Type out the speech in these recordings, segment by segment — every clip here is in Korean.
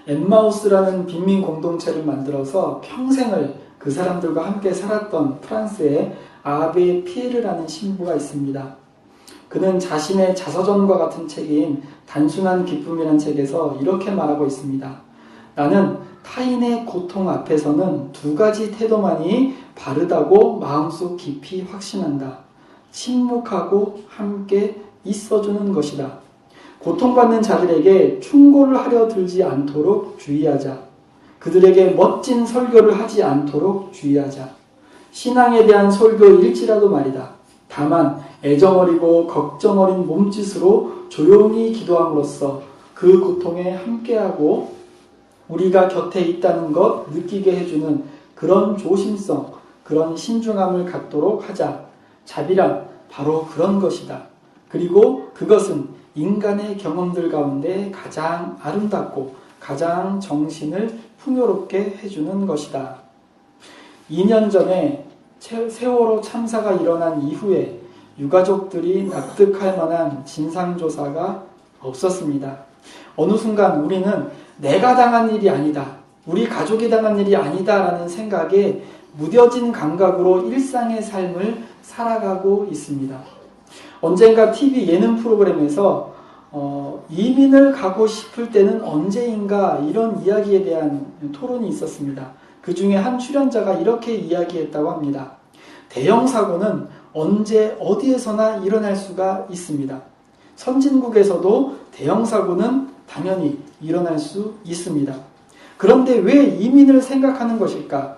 엠마우스라는 빈민 공동체를 만들어서 평생을 그 사람들과 함께 살았던 프랑스의 아베 피에르라는 신부가 있습니다. 그는 자신의 자서전과 같은 책인 단순한 기쁨이라는 책에서 이렇게 말하고 있습니다. 나는 타인의 고통 앞에서는 두 가지 태도만이 바르다고 마음속 깊이 확신한다. 침묵하고 함께 있어주는 것이다. 고통받는 자들에게 충고를 하려 들지 않도록 주의하자. 그들에게 멋진 설교를 하지 않도록 주의하자. 신앙에 대한 설교일지라도 말이다. 다만 애정어리고 걱정어린 몸짓으로 조용히 기도함으로써 그 고통에 함께하고 우리가 곁에 있다는 것 느끼게 해주는 그런 조심성, 그런 신중함을 갖도록 하자. 자비란 바로 그런 것이다. 그리고 그것은 인간의 경험들 가운데 가장 아름답고 가장 정신을 풍요롭게 해주는 것이다. 2년 전에 세월호 참사가 일어난 이후에 유가족들이 납득할 만한 진상조사가 없었습니다. 어느 순간 우리는 내가 당한 일이 아니다, 우리 가족이 당한 일이 아니다라는 생각에 무뎌진 감각으로 일상의 삶을 살아가고 있습니다. 언젠가 TV 예능 프로그램에서 이민을 가고 싶을 때는 언제인가 이런 이야기에 대한 토론이 있었습니다. 그 중에 한 출연자가 이렇게 이야기했다고 합니다. 대형 사고는 언제 어디에서나 일어날 수가 있습니다. 선진국에서도 대형 사고는 당연히 일어날 수 있습니다. 그런데 왜 이민을 생각하는 것일까?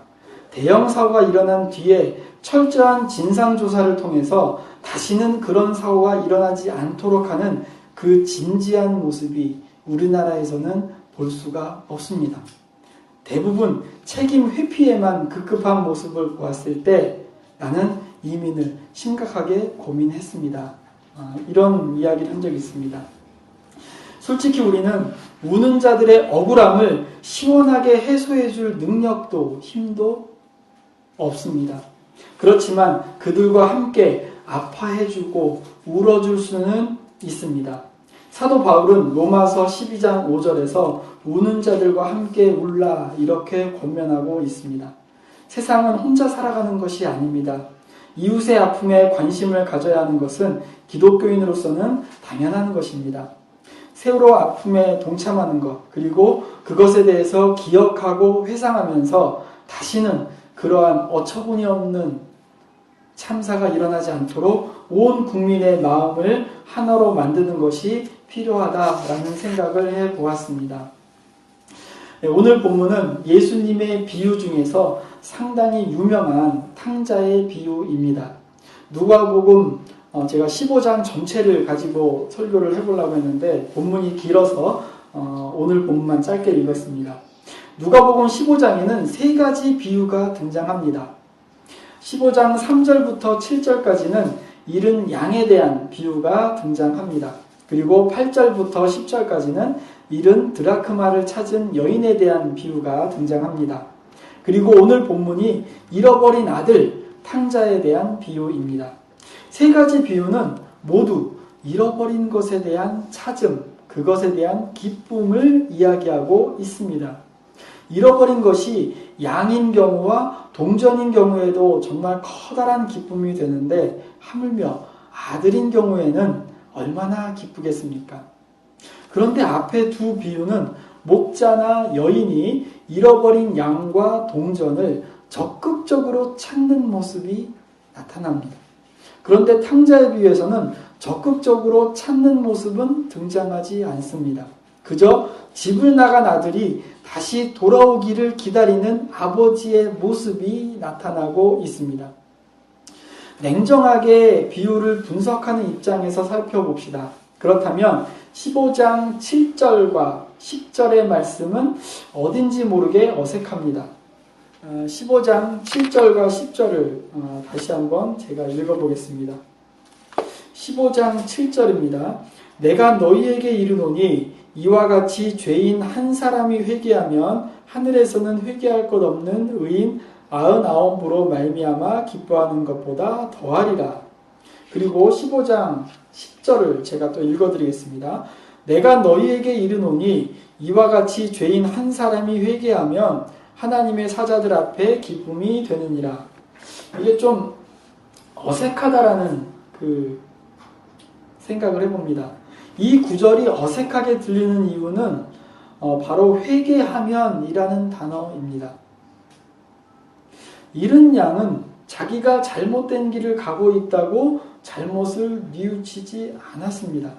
대형 사고가 일어난 뒤에 철저한 진상조사를 통해서 다시는 그런 사고가 일어나지 않도록 하는 그 진지한 모습이 우리나라에서는 볼 수가 없습니다. 대부분 책임 회피에만 급급한 모습을 보았을 때 나는 이민을 심각하게 고민했습니다. 이런 이야기를 한 적이 있습니다. 솔직히 우리는 우는 자들의 억울함을 시원하게 해소해 줄 능력도 힘도 없습니다. 그렇지만 그들과 함께 아파해주고 울어줄 수는 있습니다. 사도 바울은 로마서 12장 5절에서 우는 자들과 함께 울라 이렇게 권면하고 있습니다. 세상은 혼자 살아가는 것이 아닙니다. 이웃의 아픔에 관심을 가져야 하는 것은 기독교인으로서는 당연한 것입니다. 세월호 아픔에 동참하는 것, 그리고 그것에 대해서 기억하고 회상하면서 다시는 그러한 어처구니 없는 참사가 일어나지 않도록 온 국민의 마음을 하나로 만드는 것이 필요하다라는 생각을 해보았습니다. 오늘 본문은 예수님의 비유 중에서 상당히 유명한 탕자의 비유입니다. 누가복음 제가 15장 전체를 가지고 설교를 해보려고 했는데 본문이 길어서 오늘 본문만 짧게 읽었습니다. 누가복음 15장에는 세 가지 비유가 등장합니다. 15장 3절부터 7절까지는 잃은 양에 대한 비유가 등장합니다. 그리고 8절부터 10절까지는 잃은 드라크마를 찾은 여인에 대한 비유가 등장합니다. 그리고 오늘 본문이 잃어버린 아들 탕자에 대한 비유입니다. 세 가지 비유는 모두 잃어버린 것에 대한 찾음, 그것에 대한 기쁨을 이야기하고 있습니다. 잃어버린 것이 양인 경우와 동전인 경우에도 정말 커다란 기쁨이 되는데 하물며 아들인 경우에는 얼마나 기쁘겠습니까? 그런데 앞에 두 비유는 목자나 여인이 잃어버린 양과 동전을 적극적으로 찾는 모습이 나타납니다. 그런데 탕자의 비유에서는 적극적으로 찾는 모습은 등장하지 않습니다. 그저 집을 나간 아들이 다시 돌아오기를 기다리는 아버지의 모습이 나타나고 있습니다. 냉정하게 비유를 분석하는 입장에서 살펴봅시다. 그렇다면 15장 7절과 10절의 말씀은 어딘지 모르게 어색합니다. 15장 7절과 10절을 다시 한번 제가 읽어보겠습니다. 15장 7절입니다. 내가 너희에게 이르노니 이와 같이 죄인 한 사람이 회개하면 하늘에서는 회개할 것 없는 의인 99부로 말미암아 기뻐하는 것보다 더하리라. 그리고 15장 10절을 제가 또 읽어드리겠습니다. 내가 너희에게 이르노니 이와 같이 죄인 한 사람이 회개하면 하나님의 사자들 앞에 기쁨이 되느니라. 이게 좀 어색하다라는 그 생각을 해봅니다. 이 구절이 어색하게 들리는 이유는 바로 회개하면이라는 단어입니다. 잃은 양은 자기가 잘못된 길을 가고 있다고 잘못을 뉘우치지 않았습니다.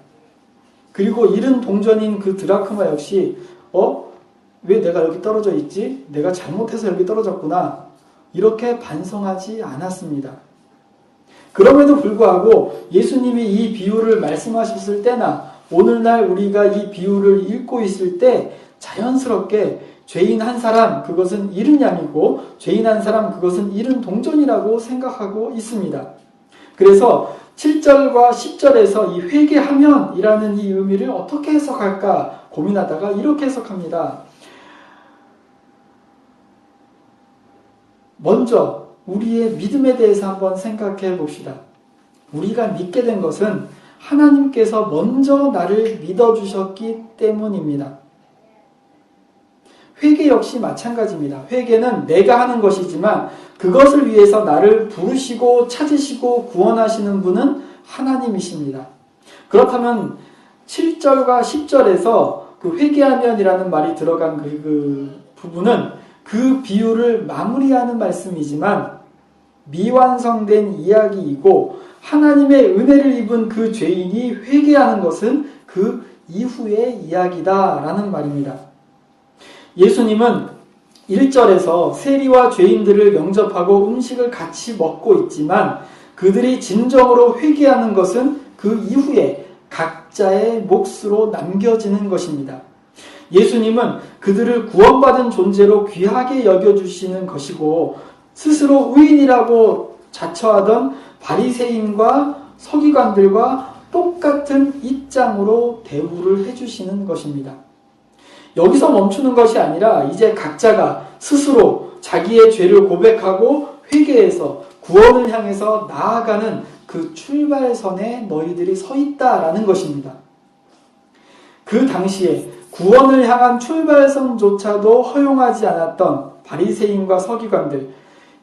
그리고 잃은 동전인 그 드라크마 역시 왜 내가 여기 떨어져 있지? 내가 잘못해서 여기 떨어졌구나. 이렇게 반성하지 않았습니다. 그럼에도 불구하고 예수님이 이 비유를 말씀하셨을 때나 오늘날 우리가 이 비유를 읽고 있을 때 자연스럽게 죄인 한 사람 그것은 잃은 양이고 죄인 한 사람 그것은 잃은 동전이라고 생각하고 있습니다. 그래서 7절과 10절에서 이 회개하면 이라는 이 의미를 어떻게 해석할까 고민하다가 이렇게 해석합니다. 먼저 우리의 믿음에 대해서 한번 생각해 봅시다. 우리가 믿게 된 것은 하나님께서 먼저 나를 믿어주셨기 때문입니다. 회개 역시 마찬가지입니다. 회개는 내가 하는 것이지만 그것을 위해서 나를 부르시고 찾으시고 구원하시는 분은 하나님이십니다. 그렇다면 7절과 10절에서 그 회개하면이라는 말이 들어간 그 부분은 그 비유를 마무리하는 말씀이지만 미완성된 이야기이고 하나님의 은혜를 입은 그 죄인이 회개하는 것은 그 이후의 이야기다라는 말입니다. 예수님은 1절에서 세리와 죄인들을 영접하고 음식을 같이 먹고 있지만 그들이 진정으로 회개하는 것은 그 이후에 각자의 몫으로 남겨지는 것입니다. 예수님은 그들을 구원받은 존재로 귀하게 여겨주시는 것이고 스스로 의인이라고 자처하던 바리새인과 서기관들과 똑같은 입장으로 대우를 해주시는 것입니다. 여기서 멈추는 것이 아니라 이제 각자가 스스로 자기의 죄를 고백하고 회개해서 구원을 향해서 나아가는 그 출발선에 너희들이 서 있다라는 것입니다. 그 당시에 구원을 향한 출발선조차도 허용하지 않았던 바리새인과 서기관들,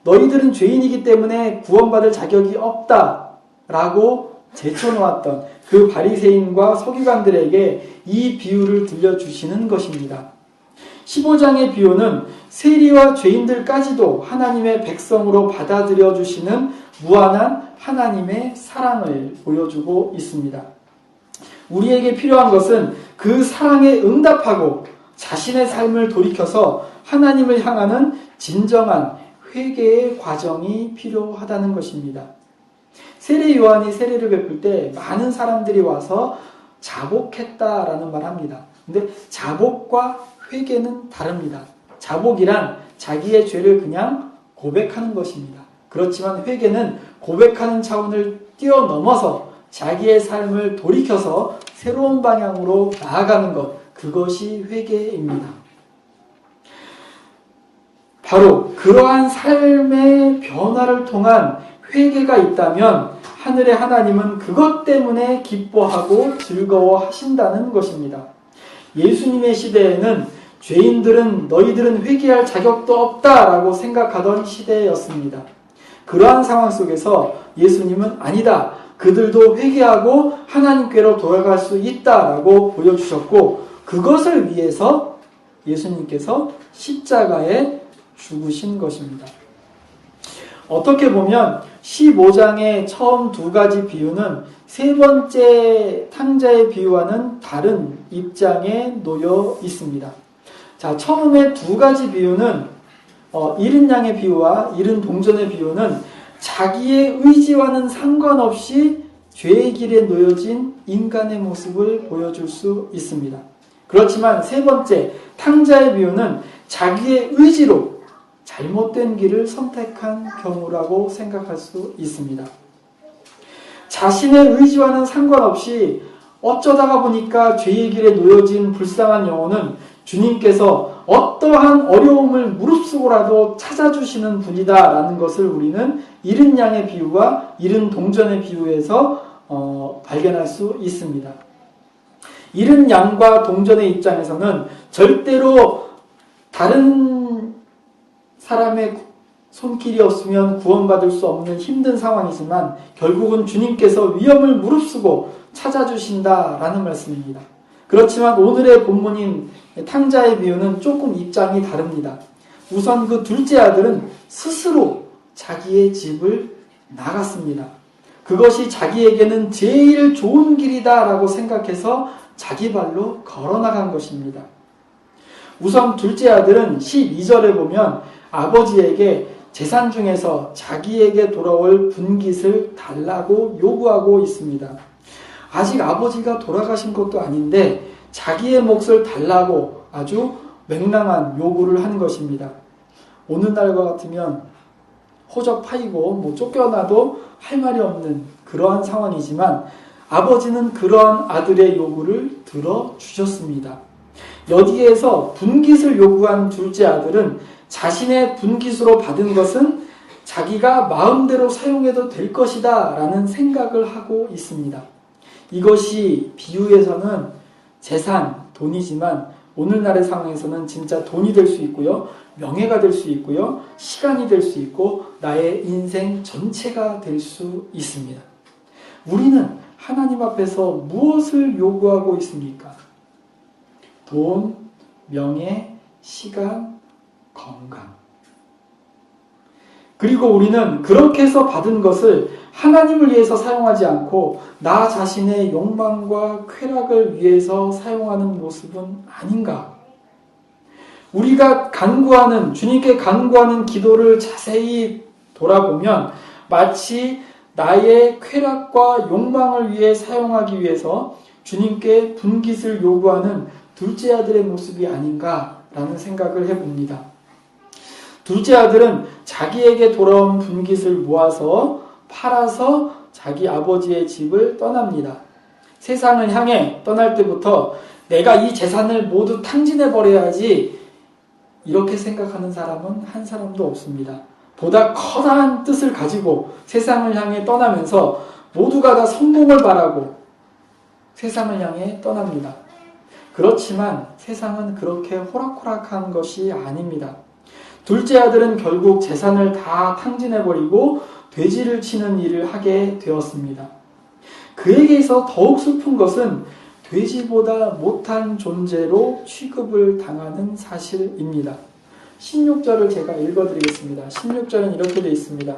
너희들은 죄인이기 때문에 구원받을 자격이 없다라고 제쳐놓았던 그 바리새인과 서기관들에게 이 비유를 들려주시는 것입니다. 15장의 비유는 세리와 죄인들까지도 하나님의 백성으로 받아들여 주시는 무한한 하나님의 사랑을 보여주고 있습니다. 우리에게 필요한 것은 그 사랑에 응답하고 자신의 삶을 돌이켜서 하나님을 향하는 진정한 회개의 과정이 필요하다는 것입니다. 세례 요한이 세례를 베풀 때 많은 사람들이 와서 자복했다라는 말을 합니다. 근데 자복과 회개는 다릅니다. 자복이란 자기의 죄를 그냥 고백하는 것입니다. 그렇지만 회개는 고백하는 차원을 뛰어넘어서 자기의 삶을 돌이켜서 새로운 방향으로 나아가는 것, 그것이 회개입니다. 바로 그러한 삶의 변화를 통한 회개가 있다면 하늘의 하나님은 그것 때문에 기뻐하고 즐거워하신다는 것입니다. 예수님의 시대에는 죄인들은 너희들은 회개할 자격도 없다라고 생각하던 시대였습니다. 그러한 상황 속에서 예수님은 아니다. 그들도 회개하고 하나님께로 돌아갈 수 있다라고 보여주셨고 그것을 위해서 예수님께서 십자가에 죽으신 것입니다. 어떻게 보면 15장의 처음 두 가지 비유는 세 번째 탕자의 비유와는 다른 입장에 놓여 있습니다. 자, 처음에 두 가지 비유는 잃은 양의 비유와 잃은 동전의 비유는 자기의 의지와는 상관없이 죄의 길에 놓여진 인간의 모습을 보여줄 수 있습니다. 그렇지만 세 번째 탕자의 비유는 자기의 의지로 잘못된 길을 선택한 경우라고 생각할 수 있습니다. 자신의 의지와는 상관없이 어쩌다가 보니까 죄의 길에 놓여진 불쌍한 영혼은 주님께서 어떠한 어려움을 무릅쓰고라도 찾아주시는 분이다라는 것을 우리는 잃은 양의 비유와 잃은 동전의 비유에서 발견할 수 있습니다. 잃은 양과 동전의 입장에서는 절대로 다른 사람의 손길이 없으면 구원받을 수 없는 힘든 상황이지만 결국은 주님께서 위험을 무릅쓰고 찾아주신다라는 말씀입니다. 그렇지만 오늘의 본문인 탕자의 비유는 조금 입장이 다릅니다. 우선 그 둘째 아들은 스스로 자기의 집을 나갔습니다. 그것이 자기에게는 제일 좋은 길이다라고 생각해서 자기 발로 걸어나간 것입니다. 우선 둘째 아들은 12절에 보면 아버지에게 재산 중에서 자기에게 돌아올 분깃을 달라고 요구하고 있습니다. 아직 아버지가 돌아가신 것도 아닌데 자기의 몫을 달라고 아주 맹랑한 요구를 한 것입니다. 오늘날과 같으면 호적파이고 쫓겨나도 할 말이 없는 그러한 상황이지만 아버지는 그러한 아들의 요구를 들어주셨습니다. 여기에서 분깃을 요구한 둘째 아들은 자신의 분깃으로 받은 것은 자기가 마음대로 사용해도 될 것이다 라는 생각을 하고 있습니다. 이것이 비유에서는 재산, 돈이지만 오늘날의 상황에서는 진짜 돈이 될 수 있고요. 명예가 될 수 있고요. 시간이 될 수 있고 나의 인생 전체가 될 수 있습니다. 우리는 하나님 앞에서 무엇을 요구하고 있습니까? 돈, 명예, 시간, 건강. 그리고 우리는 그렇게 해서 받은 것을 하나님을 위해서 사용하지 않고 나 자신의 욕망과 쾌락을 위해서 사용하는 모습은 아닌가? 우리가 간구하는, 주님께 간구하는 기도를 자세히 돌아보면 마치 나의 쾌락과 욕망을 위해 사용하기 위해서 주님께 분깃을 요구하는 둘째 아들의 모습이 아닌가라는 생각을 해봅니다. 둘째 아들은 자기에게 돌아온 분깃을 모아서 팔아서 자기 아버지의 집을 떠납니다. 세상을 향해 떠날 때부터 내가 이 재산을 모두 탕진해버려야지 이렇게 생각하는 사람은 한 사람도 없습니다. 보다 커다란 뜻을 가지고 세상을 향해 떠나면서 모두가 다 성공을 바라고 세상을 향해 떠납니다. 그렇지만 세상은 그렇게 호락호락한 것이 아닙니다. 둘째 아들은 결국 재산을 다 탕진해버리고 돼지를 치는 일을 하게 되었습니다. 그에게서 더욱 슬픈 것은 돼지보다 못한 존재로 취급을 당하는 사실입니다. 16절을 제가 읽어드리겠습니다. 16절은 이렇게 되어 있습니다.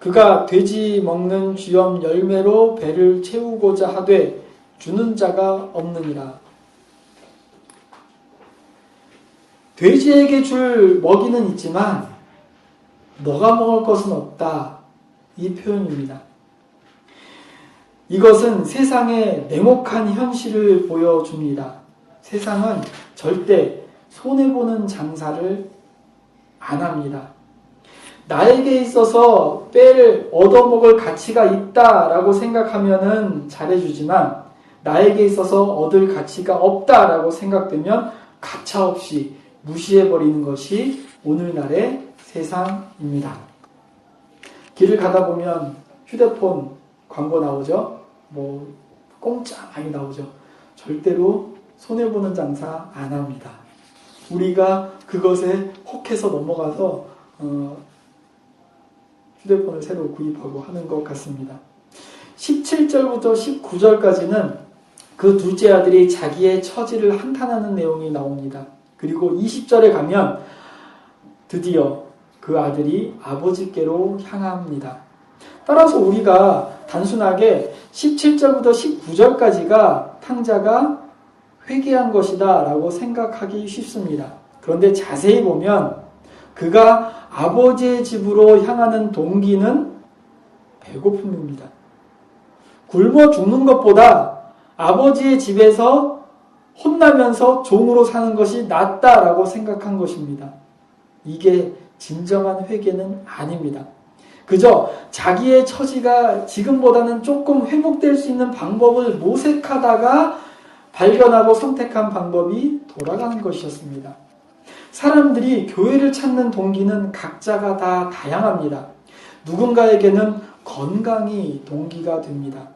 그가 돼지 먹는 쥐염 열매로 배를 채우고자 하되 주는 자가 없느니라. 돼지에게 줄 먹이는 있지만 너가 먹을 것은 없다. 이 표현입니다. 이것은 세상의 냉혹한 현실을 보여줍니다. 세상은 절대 손해보는 장사를 안 합니다. 나에게 있어서 얻어먹을 가치가 있다라고 생각하면은 잘해주지만 나에게 있어서 얻을 가치가 없다라고 생각되면 가차없이 무시해버리는 것이 오늘날의 세상입니다. 길을 가다 보면 휴대폰 광고 나오죠? 공짜 많이 나오죠? 절대로 손해보는 장사 안 합니다. 우리가 그것에 혹해서 넘어가서 휴대폰을 새로 구입하고 하는 것 같습니다. 17절부터 19절까지는 그 둘째 아들이 자기의 처지를 한탄하는 내용이 나옵니다. 그리고 20절에 가면 드디어 그 아들이 아버지께로 향합니다. 따라서 우리가 단순하게 17절부터 19절까지가 탕자가 회개한 것이다 라고 생각하기 쉽습니다. 그런데 자세히 보면 그가 아버지의 집으로 향하는 동기는 배고픔입니다. 굶어 죽는 것보다 아버지의 집에서 혼나면서 종으로 사는 것이 낫다라고 생각한 것입니다. 이게 진정한 회개는 아닙니다. 그저 자기의 처지가 지금보다는 조금 회복될 수 있는 방법을 모색하다가 발견하고 선택한 방법이 돌아가는 것이었습니다. 사람들이 교회를 찾는 동기는 각자가 다 다양합니다. 누군가에게는 건강이 동기가 됩니다.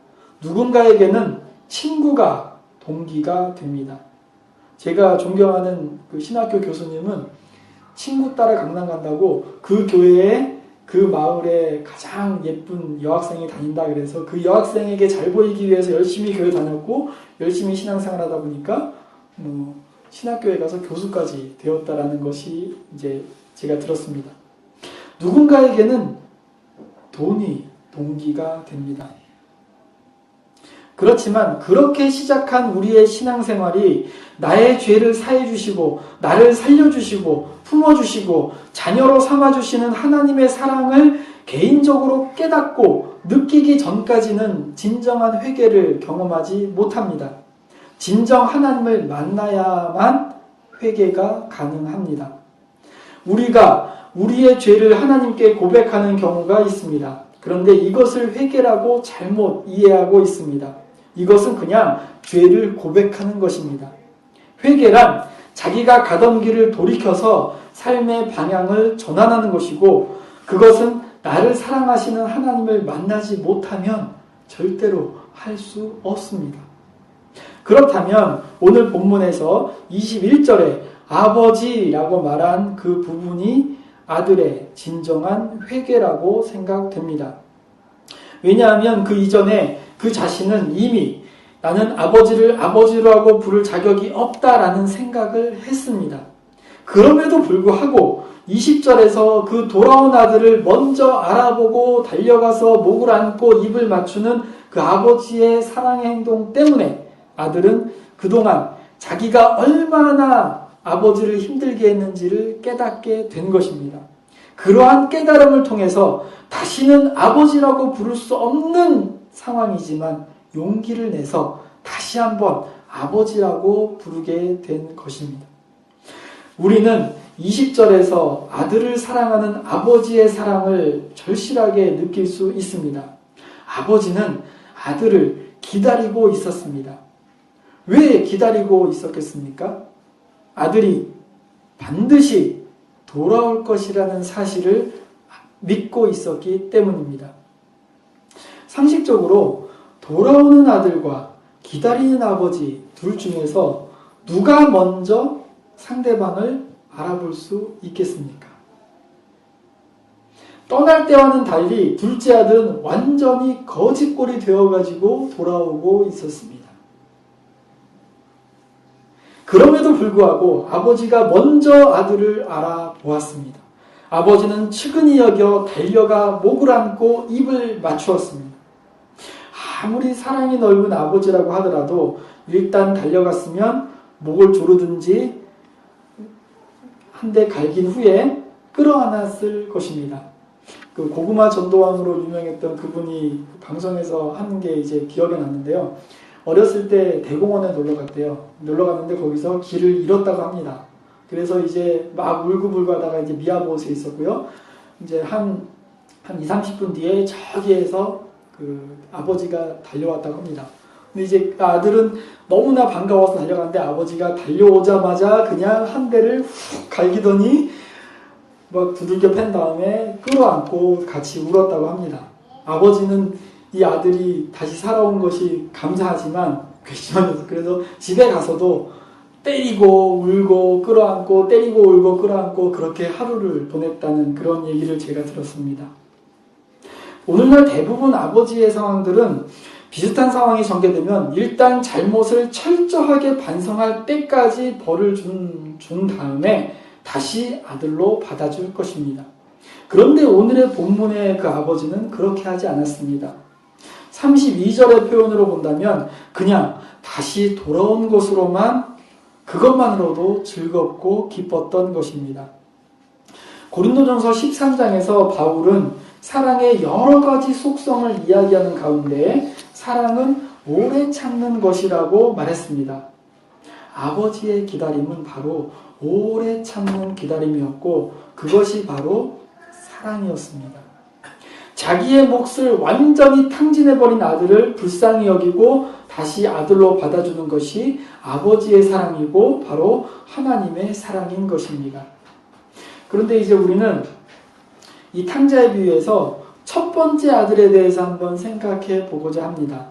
누군가에게는 친구가 동기가 됩니다. 제가 존경하는 그 신학교 교수님은 친구 따라 강남 간다고 그 교회에 그 마을에 가장 예쁜 여학생이 다닌다 그래서 그 여학생에게 잘 보이기 위해서 열심히 교회 다녔고 열심히 신앙생활 하다 보니까 신학교에 가서 교수까지 되었다라는 것이 이제 제가 들었습니다. 누군가에게는 돈이 동기가 됩니다. 그렇지만 그렇게 시작한 우리의 신앙생활이 나의 죄를 사해 주시고 나를 살려주시고 품어주시고 자녀로 삼아주시는 하나님의 사랑을 개인적으로 깨닫고 느끼기 전까지는 진정한 회개를 경험하지 못합니다. 진정 하나님을 만나야만 회개가 가능합니다. 우리가 우리의 죄를 하나님께 고백하는 경우가 있습니다. 그런데 이것을 회개라고 잘못 이해하고 있습니다. 이것은 그냥 죄를 고백하는 것입니다. 회개란 자기가 가던 길을 돌이켜서 삶의 방향을 전환하는 것이고 그것은 나를 사랑하시는 하나님을 만나지 못하면 절대로 할 수 없습니다. 그렇다면 오늘 본문에서 21절에 아버지라고 말한 그 부분이 아들의 진정한 회개라고 생각됩니다. 왜냐하면 그 이전에 그 자신은 이미 나는 아버지를 아버지로 하고 부를 자격이 없다라는 생각을 했습니다. 그럼에도 불구하고 20절에서 그 돌아온 아들을 먼저 알아보고 달려가서 목을 안고 입을 맞추는 그 아버지의 사랑의 행동 때문에 아들은 그동안 자기가 얼마나 아버지를 힘들게 했는지를 깨닫게 된 것입니다. 그러한 깨달음을 통해서 다시는 아버지라고 부를 수 없는 상황이지만 용기를 내서 다시 한번 아버지라고 부르게 된 것입니다. 우리는 20절에서 아들을 사랑하는 아버지의 사랑을 절실하게 느낄 수 있습니다. 아버지는 아들을 기다리고 있었습니다. 왜 기다리고 있었겠습니까? 아들이 반드시 돌아올 것이라는 사실을 믿고 있었기 때문입니다. 상식적으로 돌아오는 아들과 기다리는 아버지 둘 중에서 누가 먼저 상대방을 알아볼 수 있겠습니까? 떠날 때와는 달리 둘째 아들은 완전히 거짓골이 되어가지고 돌아오고 있었습니다. 그럼에도 불구하고 아버지가 먼저 아들을 알아보았습니다. 아버지는 측은히 여겨 달려가 목을 안고 입을 맞추었습니다. 아무리 사랑이 넓은 아버지라고 하더라도 일단 달려갔으면 목을 조르든지 한 대 갈긴 후에 끌어안았을 것입니다. 그 고구마 전도왕으로 유명했던 그분이 방송에서 한 게 이제 기억에 났는데요. 어렸을 때 대공원에 놀러 갔대요. 놀러 갔는데 거기서 길을 잃었다고 합니다. 그래서 이제 막 울고불고 하다가 이제 미아보스에 있었고요. 이제 한 2, 30분 뒤에 저기에서 그 아버지가 달려왔다고 합니다. 근데 이제 아들은 너무나 반가워서 달려갔는데 아버지가 달려오자마자 그냥 한 대를 훅 갈기더니 막 두들겨 팬 다음에 끌어안고 같이 울었다고 합니다. 아버지는 이 아들이 다시 살아온 것이 감사하지만 괘씸하면서 그래서 집에 가서도 때리고 울고 끌어안고 때리고 울고 끌어안고 그렇게 하루를 보냈다는 그런 얘기를 제가 들었습니다. 오늘날 대부분 아버지의 상황들은 비슷한 상황이 전개되면 일단 잘못을 철저하게 반성할 때까지 벌을 준 다음에 다시 아들로 받아줄 것입니다. 그런데 오늘의 본문의 그 아버지는 그렇게 하지 않았습니다. 32절의 표현으로 본다면 그냥 다시 돌아온 것으로만 그것만으로도 즐겁고 기뻤던 것입니다. 고린도전서 13장에서 바울은 사랑의 여러 가지 속성을 이야기하는 가운데 사랑은 오래 참는 것이라고 말했습니다. 아버지의 기다림은 바로 오래 참는 기다림이었고 그것이 바로 사랑이었습니다. 자기의 몫을 완전히 탕진해버린 아들을 불쌍히 여기고 다시 아들로 받아주는 것이 아버지의 사랑이고 바로 하나님의 사랑인 것입니다. 그런데 이제 우리는 이 탕자의 비유에서 첫 번째 아들에 대해서 한번 생각해 보고자 합니다.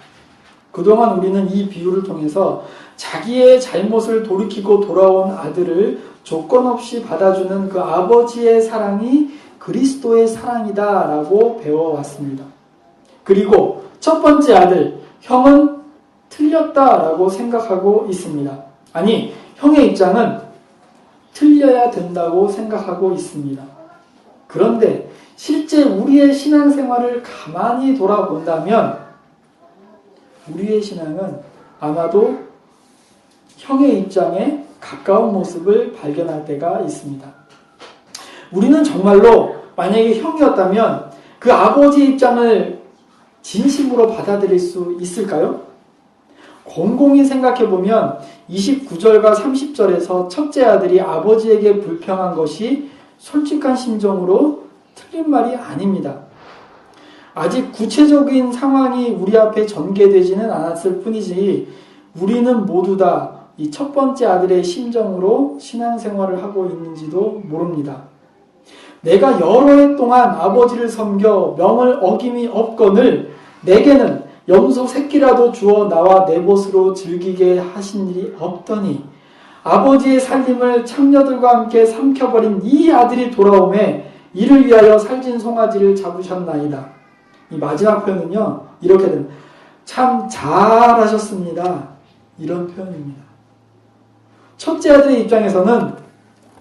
그동안 우리는 이 비유를 통해서 자기의 잘못을 돌이키고 돌아온 아들을 조건 없이 받아주는 그 아버지의 사랑이 그리스도의 사랑이다라고 배워왔습니다. 그리고 첫 번째 아들, 형은 틀렸다라고 생각하고 있습니다. 아니, 형의 입장은 틀려야 된다고 생각하고 있습니다. 그런데 실제 우리의 신앙생활을 가만히 돌아본다면 우리의 신앙은 아마도 형의 입장에 가까운 모습을 발견할 때가 있습니다. 우리는 정말로 만약에 형이었다면 그 아버지의 입장을 진심으로 받아들일 수 있을까요? 곰곰이 생각해보면 29절과 30절에서 첫째 아들이 아버지에게 불평한 것이 솔직한 심정으로 틀린 말이 아닙니다. 아직 구체적인 상황이 우리 앞에 전개되지는 않았을 뿐이지 우리는 모두 다 이 첫 번째 아들의 심정으로 신앙생활을 하고 있는지도 모릅니다. 내가 여러 해 동안 아버지를 섬겨 명을 어김이 없거늘 내게는 염소 새끼라도 주어 나와 내 벗으로 즐기게 하신 일이 없더니 아버지의 살림을 창녀들과 함께 삼켜버린 이 아들이 돌아오매 이를 위하여 살진 송아지를 잡으셨나이다. 이 마지막 표현은요, 이렇게 됩니다. 참 잘하셨습니다. 이런 표현입니다. 첫째 아들의 입장에서는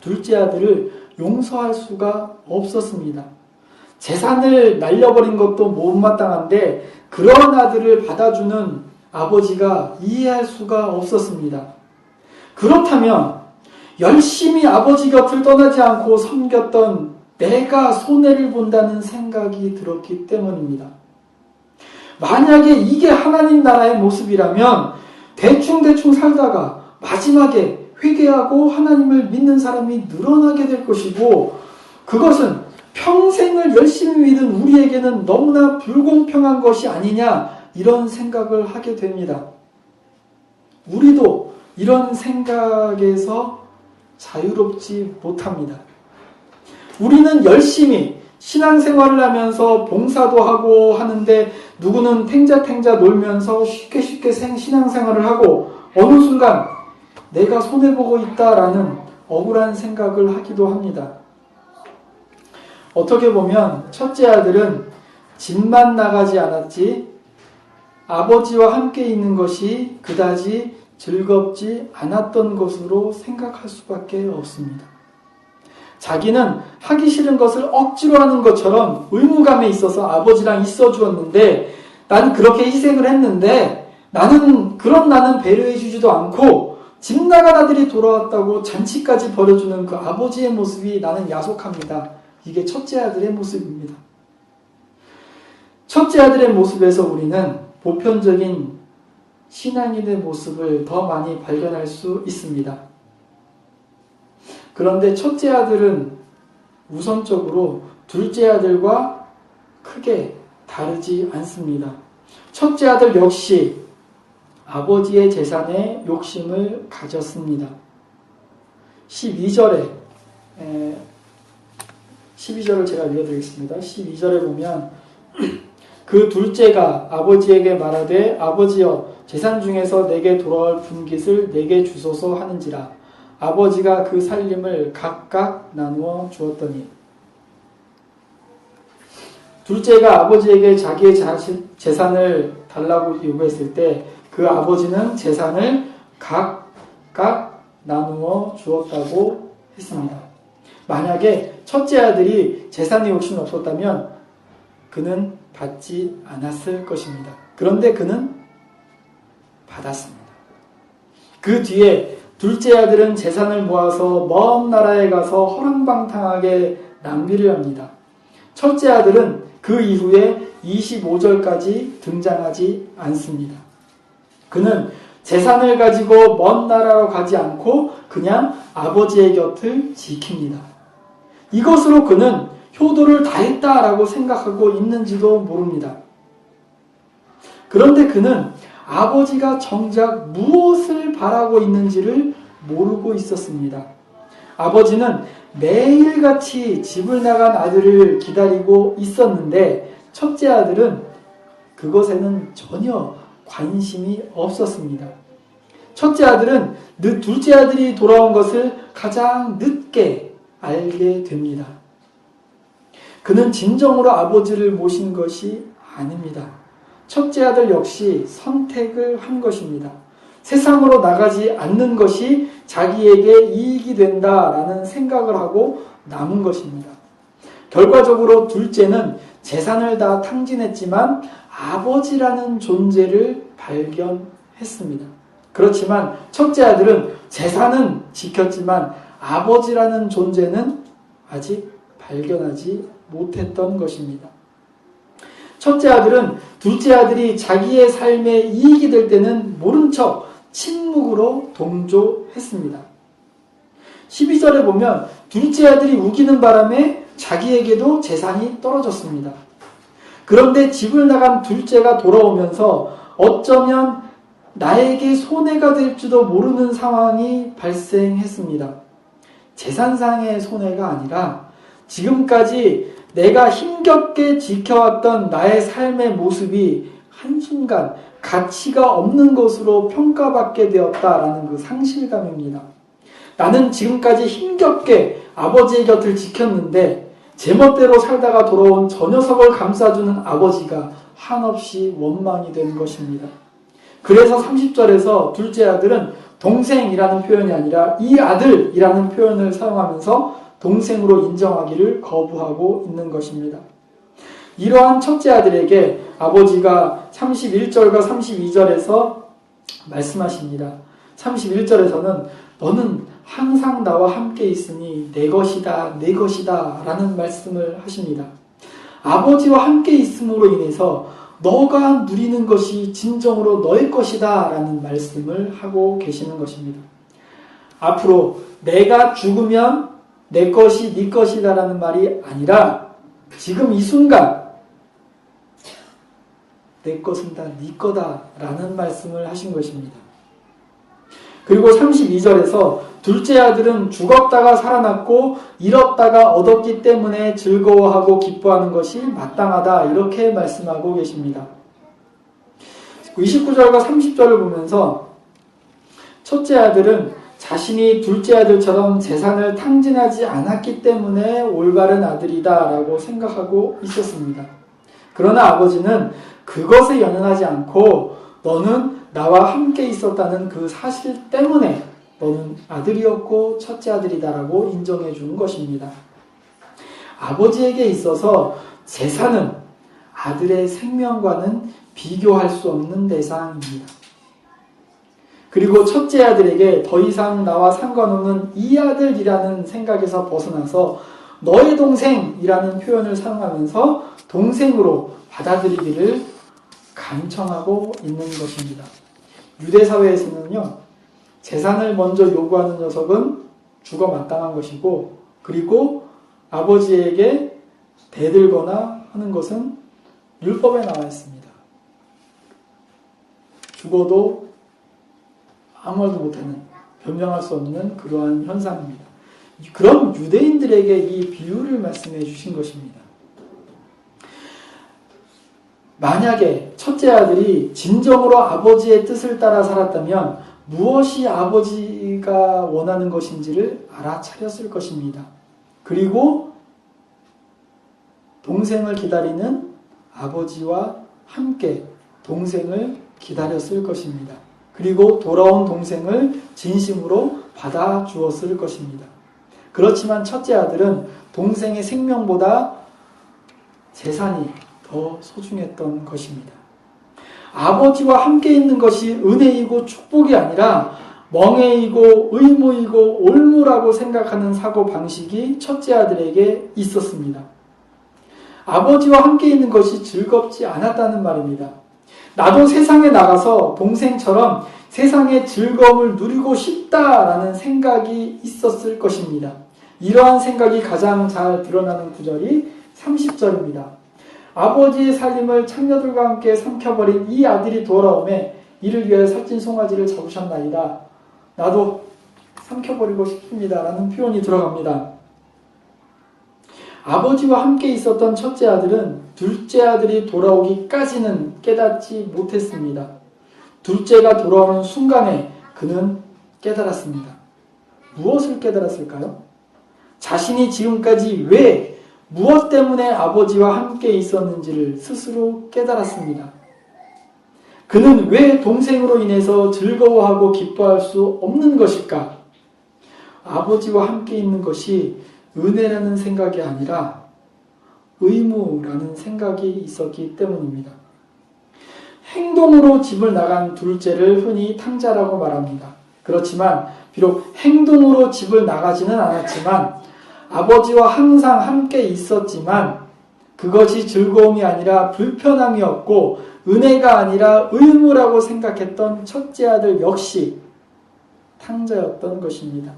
둘째 아들을 용서할 수가 없었습니다. 재산을 날려버린 것도 못마땅한데 그런 아들을 받아주는 아버지가 이해할 수가 없었습니다. 그렇다면 열심히 아버지 곁을 떠나지 않고 섬겼던 내가 손해를 본다는 생각이 들었기 때문입니다. 만약에 이게 하나님 나라의 모습이라면 대충 살다가 마지막에 회개하고 하나님을 믿는 사람이 늘어나게 될 것이고 그것은 평생을 열심히 믿은 우리에게는 너무나 불공평한 것이 아니냐 이런 생각을 하게 됩니다. 우리도 이런 생각에서 자유롭지 못합니다. 우리는 열심히 신앙생활을 하면서 봉사도 하고 하는데 누구는 탱자탱자 놀면서 쉽게 신앙생활을 하고 어느 순간 내가 손해보고 있다라는 억울한 생각을 하기도 합니다. 어떻게 보면 첫째 아들은 집만 나가지 않았지 아버지와 함께 있는 것이 그다지 즐겁지 않았던 것으로 생각할 수밖에 없습니다. 자기는 하기 싫은 것을 억지로 하는 것처럼 의무감에 있어서 아버지랑 있어 주었는데 난 그렇게 희생을 했는데 나는 배려해 주지도 않고 집 나간 아들이 돌아왔다고 잔치까지 벌여주는 그 아버지의 모습이 나는 야속합니다. 이게 첫째 아들의 모습입니다. 첫째 아들의 모습에서 우리는 보편적인 신앙인의 모습을 더 많이 발견할 수 있습니다. 그런데 첫째 아들은 우선적으로 둘째 아들과 크게 다르지 않습니다. 첫째 아들 역시 아버지의 재산에 욕심을 가졌습니다. 12절을 제가 읽어드리겠습니다. 12절에 보면 그 둘째가 아버지에게 말하되 아버지여 재산 중에서 내게 돌아올 분깃을 내게 주소서 하는지라 아버지가 그 살림을 각각 나누어 주었더니 둘째가 아버지에게 자기의 재산을 달라고 요구했을 때 그 아버지는 재산을 각각 나누어 주었다고 했습니다. 만약에 첫째 아들이 재산에 욕심이 없었다면 그는 받지 않았을 것입니다. 그런데 그는 받았습니다. 그 뒤에 둘째 아들은 재산을 모아서 먼 나라에 가서 허랑방탕하게 낭비를 합니다. 첫째 아들은 그 이후에 25절까지 등장하지 않습니다. 그는 재산을 가지고 먼 나라로 가지 않고 그냥 아버지의 곁을 지킵니다. 이것으로 그는 효도를 다했다라고 생각하고 있는지도 모릅니다. 그런데 그는 아버지가 정작 무엇을 바라고 있는지를 모르고 있었습니다. 아버지는 매일같이 집을 나간 아들을 기다리고 있었는데 첫째 아들은 그것에는 전혀 관심이 없었습니다. 첫째 아들은 둘째 아들이 돌아온 것을 가장 늦게 알게 됩니다. 그는 진정으로 아버지를 모신 것이 아닙니다. 첫째 아들 역시 선택을 한 것입니다. 세상으로 나가지 않는 것이 자기에게 이익이 된다라는 생각을 하고 남은 것입니다. 결과적으로 둘째는 재산을 다 탕진했지만 아버지라는 존재를 발견했습니다. 그렇지만 첫째 아들은 재산은 지켰지만 아버지라는 존재는 아직 발견하지 못했던 것입니다. 첫째 아들은 둘째 아들이 자기의 삶에 이익이 될 때는 모른 척 침묵으로 동조했습니다. 12절에 보면 둘째 아들이 우기는 바람에 자기에게도 재산이 떨어졌습니다. 그런데 집을 나간 둘째가 돌아오면서 어쩌면 나에게 손해가 될지도 모르는 상황이 발생했습니다. 재산상의 손해가 아니라 지금까지 내가 힘겹게 지켜왔던 나의 삶의 모습이 한순간 가치가 없는 것으로 평가받게 되었다라는 그 상실감입니다. 나는 지금까지 힘겹게 아버지의 곁을 지켰는데 제멋대로 살다가 돌아온 저 녀석을 감싸주는 아버지가 한없이 원망이 된 것입니다. 그래서 30절에서 둘째 아들은 동생이라는 표현이 아니라 이 아들이라는 표현을 사용하면서 동생으로 인정하기를 거부하고 있는 것입니다. 이러한 첫째 아들에게 아버지가 31절과 32절에서 말씀하십니다. 31절에서는 너는 항상 나와 함께 있으니 내 것이다, 내 것이다 라는 말씀을 하십니다. 아버지와 함께 있음으로 인해서 너가 누리는 것이 진정으로 너의 것이다 라는 말씀을 하고 계시는 것입니다. 앞으로 내가 죽으면 내 것이 네 것이다 라는 말이 아니라 지금 이 순간 내 것은 다 네 거다 라는 말씀을 하신 것입니다. 그리고 32절에서 둘째 아들은 죽었다가 살아났고 잃었다가 얻었기 때문에 즐거워하고 기뻐하는 것이 마땅하다 이렇게 말씀하고 계십니다. 29절과 30절을 보면서 첫째 아들은 자신이 둘째 아들처럼 재산을 탕진하지 않았기 때문에 올바른 아들이다 라고 생각하고 있었습니다. 그러나 아버지는 그것에 연연하지 않고 너는 나와 함께 있었다는 그 사실 때문에 너는 아들이었고 첫째 아들이다라고 인정해 준 것입니다. 아버지에게 있어서 재산은 아들의 생명과는 비교할 수 없는 대상입니다. 그리고 첫째 아들에게 더 이상 나와 상관없는 이 아들이라는 생각에서 벗어나서 너의 동생이라는 표현을 사용하면서 동생으로 받아들이기를 간청하고 있는 것입니다. 유대 사회에서는요, 재산을 먼저 요구하는 녀석은 죽어 마땅한 것이고, 그리고 아버지에게 대들거나 하는 것은 율법에 나와 있습니다. 죽어도 아무 말도 못하는, 변명할 수 없는 그러한 현상입니다. 그런 유대인들에게 이 비유를 말씀해 주신 것입니다. 만약에 첫째 아들이 진정으로 아버지의 뜻을 따라 살았다면 무엇이 아버지가 원하는 것인지를 알아차렸을 것입니다. 그리고 동생을 기다리는 아버지와 함께 동생을 기다렸을 것입니다. 그리고 돌아온 동생을 진심으로 받아주었을 것입니다. 그렇지만 첫째 아들은 동생의 생명보다 재산이 더 소중했던 것입니다. 아버지와 함께 있는 것이 은혜이고 축복이 아니라 멍해이고 의무이고 올무라고 생각하는 사고방식이 첫째 아들에게 있었습니다. 아버지와 함께 있는 것이 즐겁지 않았다는 말입니다. 나도 세상에 나가서 동생처럼 세상의 즐거움을 누리고 싶다라는 생각이 있었을 것입니다. 이러한 생각이 가장 잘 드러나는 구절이 30절입니다. 아버지의 살림을 창녀들과 함께 삼켜버린 이 아들이 돌아오매 이를 위해 살찐 송아지를 잡으셨나이다. 나도 삼켜버리고 싶습니다. 라는 표현이 들어갑니다. 아버지와 함께 있었던 첫째 아들은 둘째 아들이 돌아오기까지는 깨닫지 못했습니다. 둘째가 돌아오는 순간에 그는 깨달았습니다. 무엇을 깨달았을까요? 자신이 지금까지 왜, 무엇 때문에 아버지와 함께 있었는지를 스스로 깨달았습니다. 그는 왜 동생으로 인해서 즐거워하고 기뻐할 수 없는 것일까? 아버지와 함께 있는 것이 은혜라는 생각이 아니라 의무라는 생각이 있었기 때문입니다. 행동으로 집을 나간 둘째를 흔히 탕자라고 말합니다. 그렇지만 비록 행동으로 집을 나가지는 않았지만 아버지와 항상 함께 있었지만 그것이 즐거움이 아니라 불편함이었고 은혜가 아니라 의무라고 생각했던 첫째 아들 역시 탕자였던 것입니다.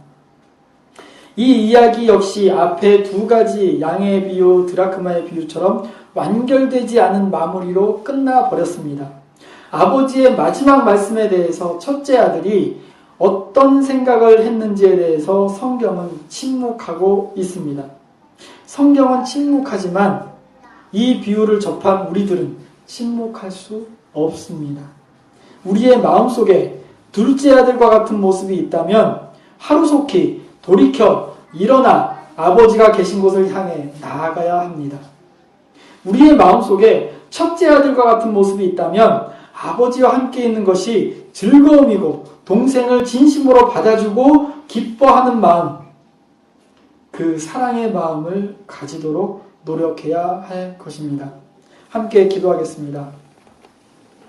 이 이야기 역시 앞에 두 가지 양의 비유, 드라크마의 비유처럼 완결되지 않은 마무리로 끝나버렸습니다. 아버지의 마지막 말씀에 대해서 첫째 아들이 어떤 생각을 했는지에 대해서 성경은 침묵하고 있습니다. 성경은 침묵하지만 이 비유를 접한 우리들은 침묵할 수 없습니다. 우리의 마음속에 둘째 아들과 같은 모습이 있다면 하루속히 돌이켜 일어나 아버지가 계신 곳을 향해 나아가야 합니다. 우리의 마음속에 첫째 아들과 같은 모습이 있다면 아버지와 함께 있는 것이 즐거움이고 동생을 진심으로 받아주고 기뻐하는 마음, 그 사랑의 마음을 가지도록 노력해야 할 것입니다. 함께 기도하겠습니다.